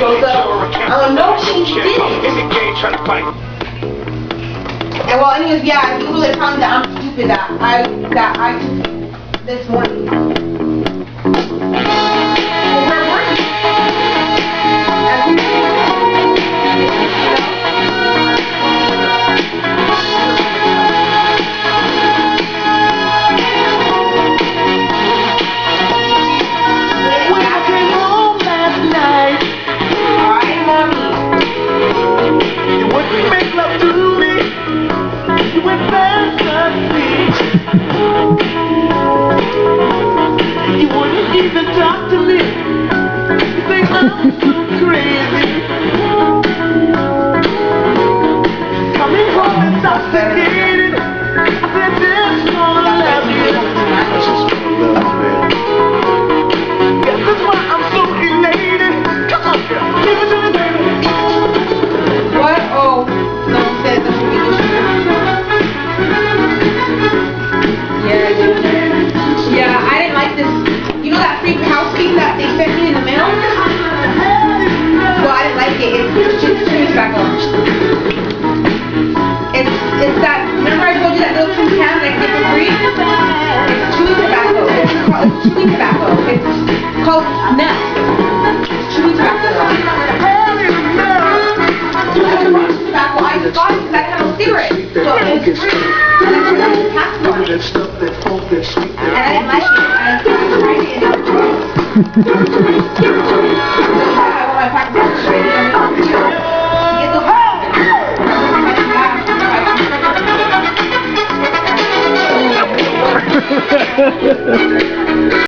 Rosa. No, she didn't. And well, anyways, yeah, you really found that I'm stupid that I took this morning. Where were you? It's that, remember I told you that little tin can that I get for free? It's chewing tobacco. It's chewing tobacco. It's called nut. It's chewing tobacco. Tobacco, I bought it because I had a cigarette. So it's free. And that's what the tax on it. And I didn't like it. I tried it and it was wrong. I want my pack of get the